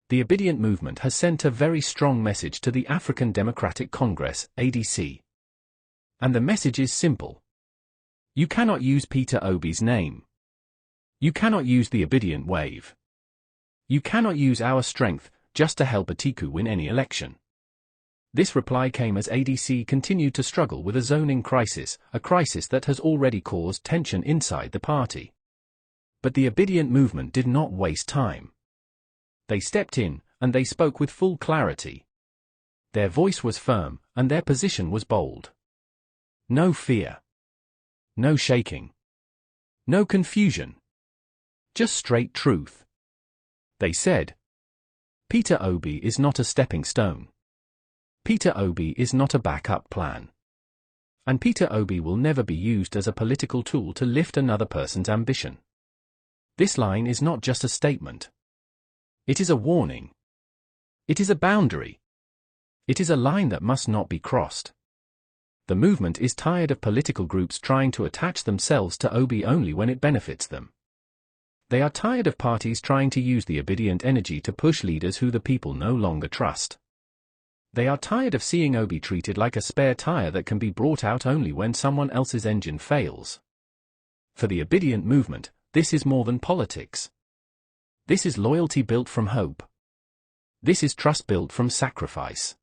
The Obidient Movement has sent a very strong message to the African Democratic Congress, ADC. And the message is simple. You cannot use Peter Obi's name. You cannot use the Obidient wave. You cannot use our strength just to help Atiku win any election. This reply came as ADC continued to struggle with a zoning crisis, a crisis that has already caused tension inside the party. But the Obidient Movement did not waste time. They stepped in, and they spoke with full clarity. Their voice was firm, and their position was bold. No fear. No shaking. No confusion. Just straight truth. They said, Peter Obi is not a stepping stone. Peter Obi is not a backup plan. And Peter Obi will never be used as a political tool to lift another person's ambition. This line is not just a statement. It is a warning. It is a boundary. It is a line that must not be crossed. The movement is tired of political groups trying to attach themselves to Obi only when it benefits them. They are tired of parties trying to use the Obidient energy to push leaders who the people no longer trust. They are tired of seeing Obi treated like a spare tire that can be brought out only when someone else's engine fails. For the Obidient Movement, this is more than politics. This is loyalty built from hope. This is trust built from sacrifice.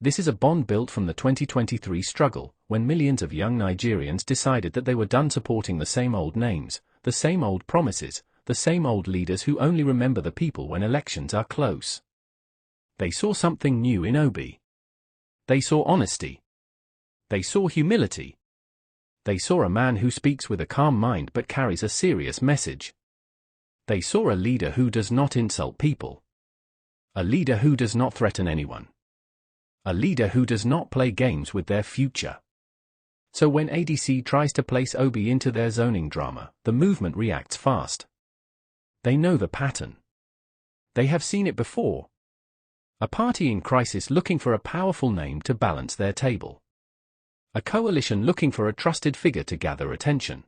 This is a bond built from the 2023 struggle, when millions of young Nigerians decided that they were done supporting the same old names, the same old promises, the same old leaders who only remember the people when elections are close. They saw something new in Obi. They saw honesty. They saw humility. They saw a man who speaks with a calm mind but carries a serious message. They saw a leader who does not insult people. A leader who does not threaten anyone. A leader who does not play games with their future. So when ADC tries to place Obi into their zoning drama, the movement reacts fast. They know the pattern. They have seen it before. A party in crisis looking for a powerful name to balance their table. A coalition looking for a trusted figure to gather attention.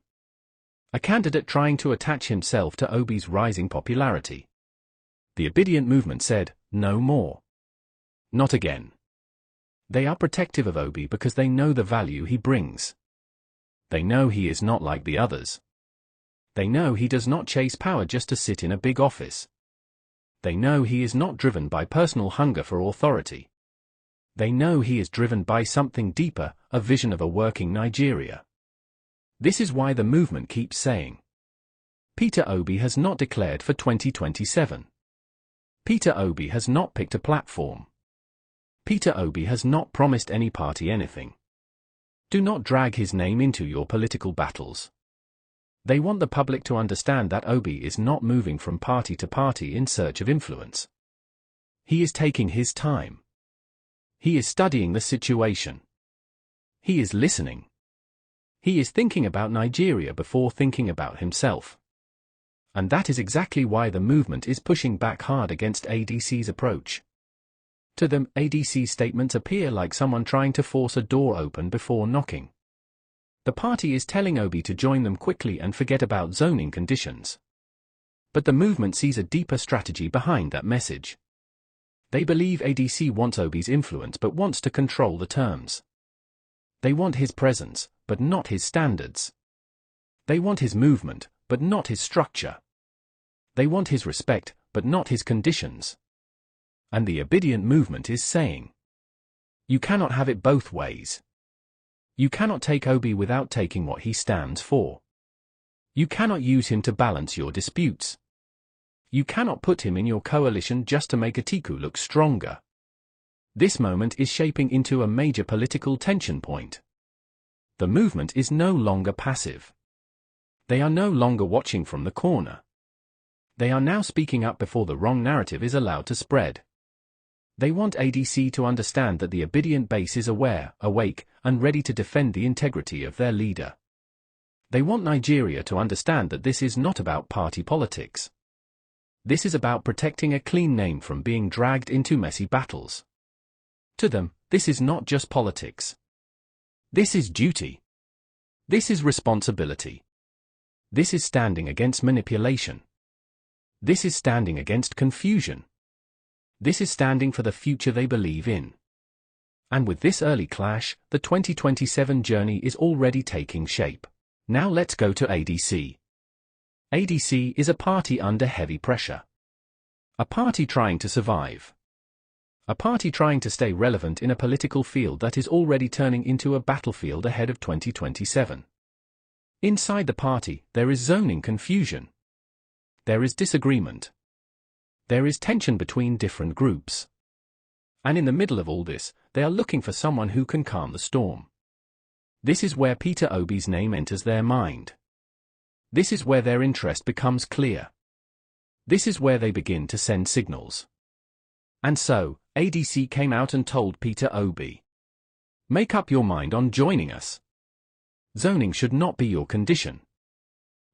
A candidate trying to attach himself to Obi's rising popularity. The Obidient Movement said, no more. Not again. They are protective of Obi because they know the value he brings. They know he is not like the others. They know he does not chase power just to sit in a big office. They know he is not driven by personal hunger for authority. They know he is driven by something deeper, a vision of a working Nigeria. This is why the movement keeps saying, Peter Obi has not declared for 2027. Peter Obi has not picked a platform. Peter Obi has not promised any party anything. Do not drag his name into your political battles. They want the public to understand that Obi is not moving from party to party in search of influence. He is taking his time. He is studying the situation. He is listening. He is thinking about Nigeria before thinking about himself. And that is exactly why the movement is pushing back hard against ADC's approach. To them, ADC's statements appear like someone trying to force a door open before knocking. The party is telling Obi to join them quickly and forget about zoning conditions. But the movement sees a deeper strategy behind that message. They believe ADC wants Obi's influence but wants to control the terms. They want his presence, but not his standards. They want his movement, but not his structure. They want his respect, but not his conditions. And the Obidient Movement is saying, you cannot have it both ways. You cannot take Obi without taking what he stands for. You cannot use him to balance your disputes. You cannot put him in your coalition just to make Atiku look stronger. This moment is shaping into a major political tension point. The movement is no longer passive. They are no longer watching from the corner. They are now speaking up before the wrong narrative is allowed to spread. They want ADC to understand that the Obidient base is aware, awake, and ready to defend the integrity of their leader. They want Nigeria to understand that this is not about party politics. This is about protecting a clean name from being dragged into messy battles. To them, this is not just politics. This is duty. This is responsibility. This is standing against manipulation. This is standing against confusion. This is standing for the future they believe in. And with this early clash, the 2027 journey is already taking shape. Now let's go to ADC. ADC is a party under heavy pressure. A party trying to survive. A party trying to stay relevant in a political field that is already turning into a battlefield ahead of 2027. Inside the party, there is zoning confusion. There is disagreement. There is tension between different groups. And in the middle of all this, they are looking for someone who can calm the storm. This is where Peter Obi's name enters their mind. This is where their interest becomes clear. This is where they begin to send signals. And so, ADC came out and told Peter Obi, "Make up your mind on joining us. Zoning should not be your condition."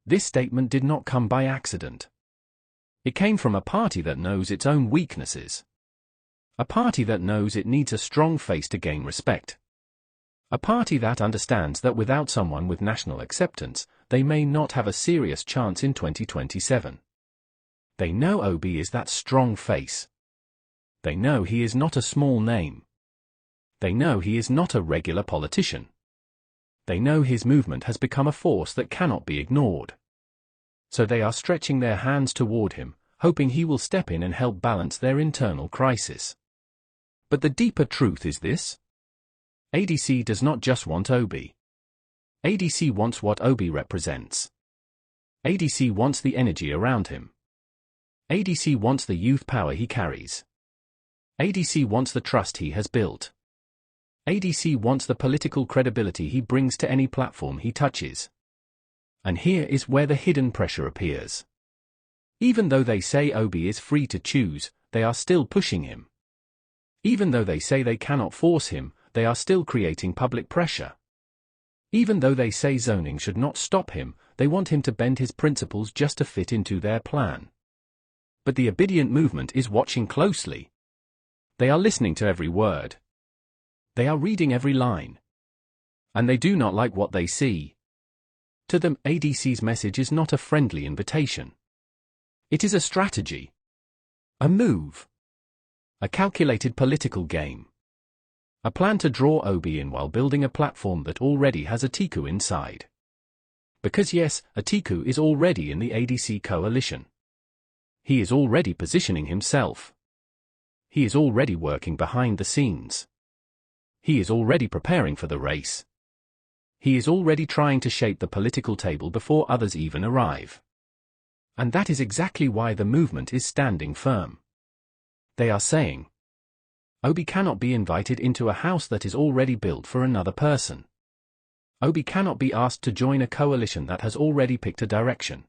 This statement did not come by accident. It came from a party that knows its own weaknesses. A party that knows it needs a strong face to gain respect. A party that understands that without someone with national acceptance, they may not have a serious chance in 2027. They know Obi is that strong face. They know he is not a small name. They know he is not a regular politician. They know his movement has become a force that cannot be ignored. So they are stretching their hands toward him, hoping he will step in and help balance their internal crisis. But the deeper truth is this: ADC does not just want Obi. ADC wants what Obi represents. ADC wants the energy around him. ADC wants the youth power he carries. ADC wants the trust he has built. ADC wants the political credibility he brings to any platform he touches. And here is where the hidden pressure appears. Even though they say Obi is free to choose, they are still pushing him. Even though they say they cannot force him, they are still creating public pressure. Even though they say zoning should not stop him, they want him to bend his principles just to fit into their plan. But the Obidient Movement is watching closely. They are listening to every word. They are reading every line. And they do not like what they see. To them, ADC's message is not a friendly invitation. It is a strategy. A move. A calculated political game. A plan to draw Obi in while building a platform that already has Atiku inside. Because yes, Atiku is already in the ADC coalition. He is already positioning himself. He is already working behind the scenes. He is already preparing for the race. He is already trying to shape the political table before others even arrive. And that is exactly why the movement is standing firm. They are saying, Obi cannot be invited into a house that is already built for another person. Obi cannot be asked to join a coalition that has already picked a direction.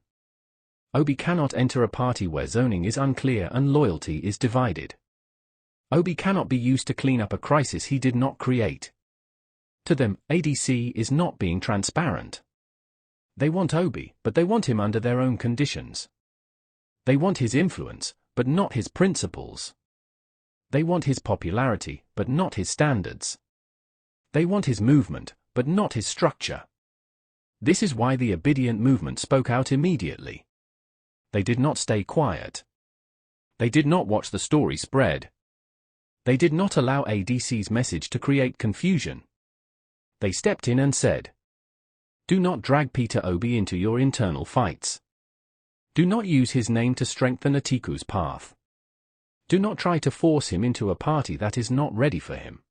Obi cannot enter a party where zoning is unclear and loyalty is divided. Obi cannot be used to clean up a crisis he did not create. To them, ADC is not being transparent. They want Obi, but they want him under their own conditions. They want his influence, but not his principles. They want his popularity, but not his standards. They want his movement, but not his structure. This is why the Obidient Movement spoke out immediately. They did not stay quiet. They did not watch the story spread. They did not allow ADC's message to create confusion. They stepped in and said, "Do not drag Peter Obi into your internal fights. Do not use his name to strengthen Atiku's path. Do not try to force him into a party that is not ready for him.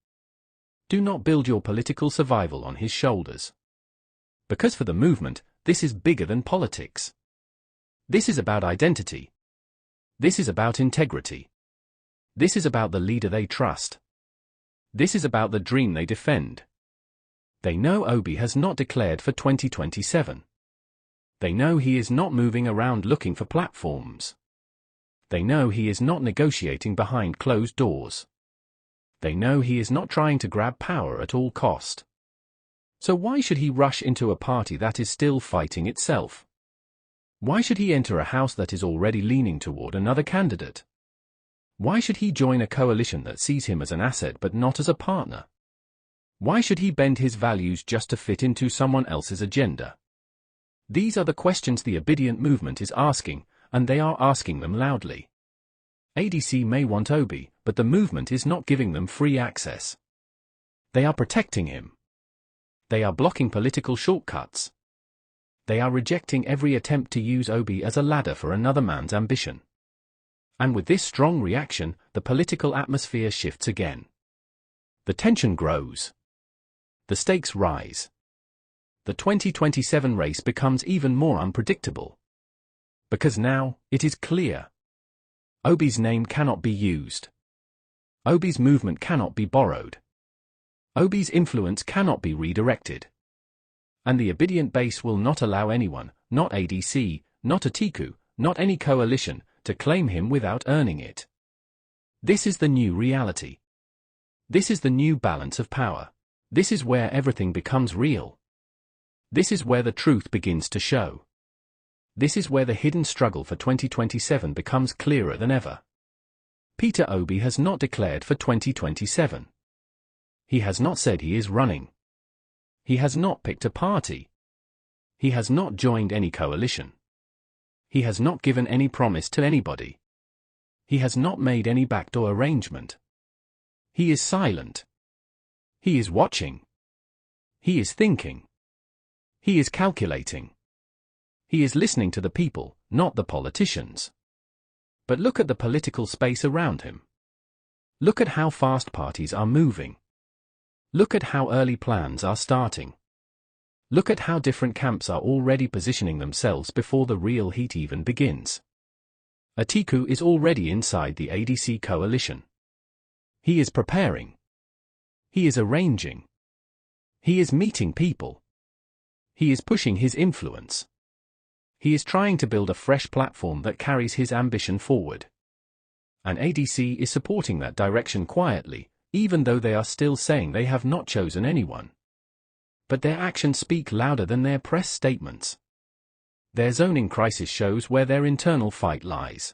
Do not build your political survival on his shoulders. Because for the movement, this is bigger than politics. This is about identity. This is about integrity. This is about the leader they trust. This is about the dream they defend. They know Obi has not declared for 2027. They know he is not moving around looking for platforms. They know he is not negotiating behind closed doors. They know he is not trying to grab power at all cost. So why should he rush into a party that is still fighting itself? Why should he enter a house that is already leaning toward another candidate? Why should he join a coalition that sees him as an asset but not as a partner? Why should he bend his values just to fit into someone else's agenda? These are the questions the Obidient Movement is asking, and they are asking them loudly. ADC may want Obi, but the movement is not giving them free access. They are protecting him. They are blocking political shortcuts. They are rejecting every attempt to use Obi as a ladder for another man's ambition. And with this strong reaction, the political atmosphere shifts again. The tension grows. The stakes rise. The 2027 race becomes even more unpredictable. Because now, it is clear. Obi's name cannot be used. Obi's movement cannot be borrowed. Obi's influence cannot be redirected. And the Obidient base will not allow anyone, not ADC, not Atiku, not any coalition, to claim him without earning it. This is the new reality. This is the new balance of power. This is where everything becomes real. This is where the truth begins to show. This is where the hidden struggle for 2027 becomes clearer than ever. Peter Obi has not declared for 2027. He has not said he is running. He has not picked a party. He has not joined any coalition. He has not given any promise to anybody. He has not made any backdoor arrangement. He is silent. He is watching. He is thinking. He is calculating. He is listening to the people, not the politicians. But look at the political space around him. Look at how fast parties are moving. Look at how early plans are starting. Look at how different camps are already positioning themselves before the real heat even begins. Atiku is already inside the ADC coalition. He is preparing. He is arranging. He is meeting people. He is pushing his influence. He is trying to build a fresh platform that carries his ambition forward. And ADC is supporting that direction quietly, even though they are still saying they have not chosen anyone. But their actions speak louder than their press statements. Their zoning crisis shows where their internal fight lies.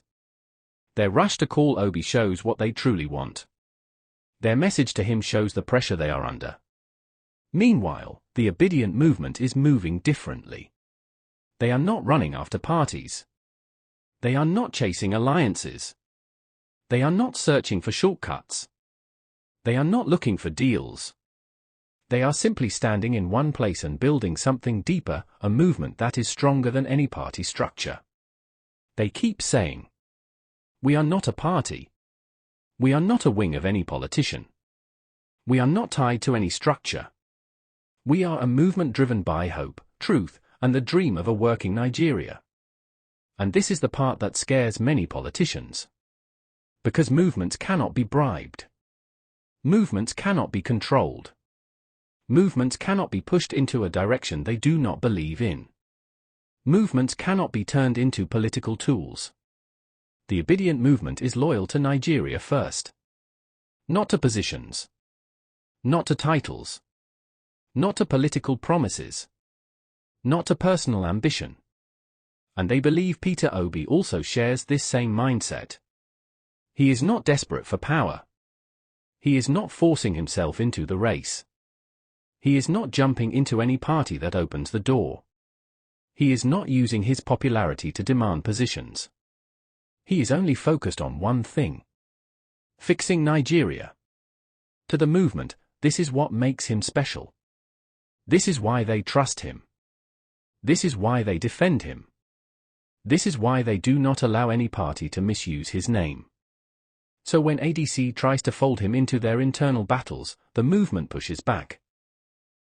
Their rush to call Obi shows what they truly want. Their message to him shows the pressure they are under. Meanwhile, the Obidient movement is moving differently. They are not running after parties. They are not chasing alliances. They are not searching for shortcuts. They are not looking for deals. They are simply standing in one place and building something deeper, a movement that is stronger than any party structure. They keep saying, "We are not a party. We are not a wing of any politician. We are not tied to any structure. We are a movement driven by hope, truth, and the dream of a working Nigeria." And this is the part that scares many politicians. Because movements cannot be bribed. Movements cannot be controlled. Movements cannot be pushed into a direction they do not believe in. Movements cannot be turned into political tools. The Obidient movement is loyal to Nigeria first. Not to positions. Not to titles. Not to political promises. Not to personal ambition. And they believe Peter Obi also shares this same mindset. He is not desperate for power. He is not forcing himself into the race. He is not jumping into any party that opens the door. He is not using his popularity to demand positions. He is only focused on one thing: fixing Nigeria. To the movement, this is what makes him special. This is why they trust him. This is why they defend him. This is why they do not allow any party to misuse his name. So when ADC tries to fold him into their internal battles, the movement pushes back.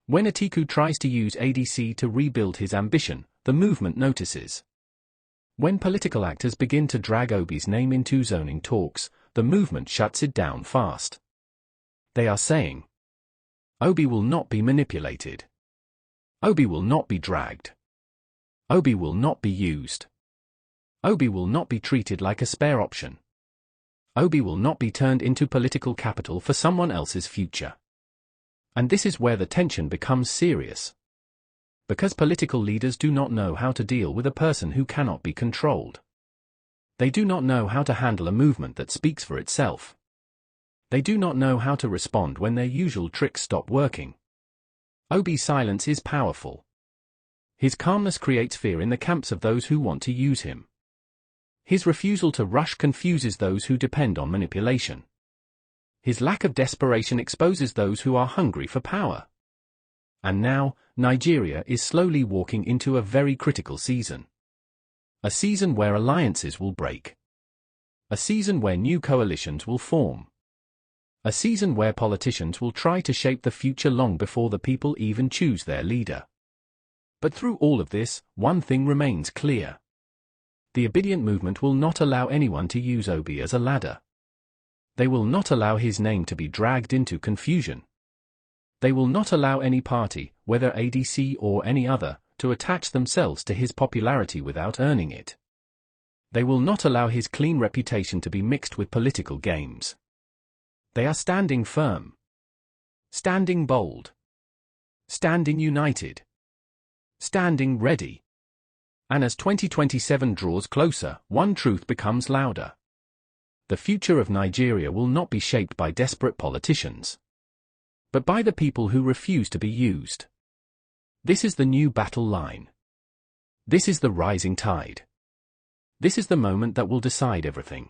When Atiku tries to use ADC to rebuild his ambition, the movement notices. When political actors begin to drag Obi's name into zoning talks, the movement shuts it down fast. They are saying, Obi will not be manipulated. Obi will not be dragged. Obi will not be used. Obi will not be treated like a spare option. Obi will not be turned into political capital for someone else's future. And this is where the tension becomes serious. Because political leaders do not know how to deal with a person who cannot be controlled. They do not know how to handle a movement that speaks for itself. They do not know how to respond when their usual tricks stop working. Obi's silence is powerful. His calmness creates fear in the camps of those who want to use him. His refusal to rush confuses those who depend on manipulation. His lack of desperation exposes those who are hungry for power. And now, Nigeria is slowly walking into a very critical season. A season where alliances will break. A season where new coalitions will form. A season where politicians will try to shape the future long before the people even choose their leader. But through all of this, one thing remains clear. The Obidient Movement will not allow anyone to use Obi as a ladder. They will not allow his name to be dragged into confusion. They will not allow any party, whether ADC or any other, to attach themselves to his popularity without earning it. They will not allow his clean reputation to be mixed with political games. They are standing firm. Standing bold. Standing united. Standing ready. And as 2027 draws closer, one truth becomes louder. The future of Nigeria will not be shaped by desperate politicians, but by the people who refuse to be used. This is the new battle line. This is the rising tide. This is the moment that will decide everything.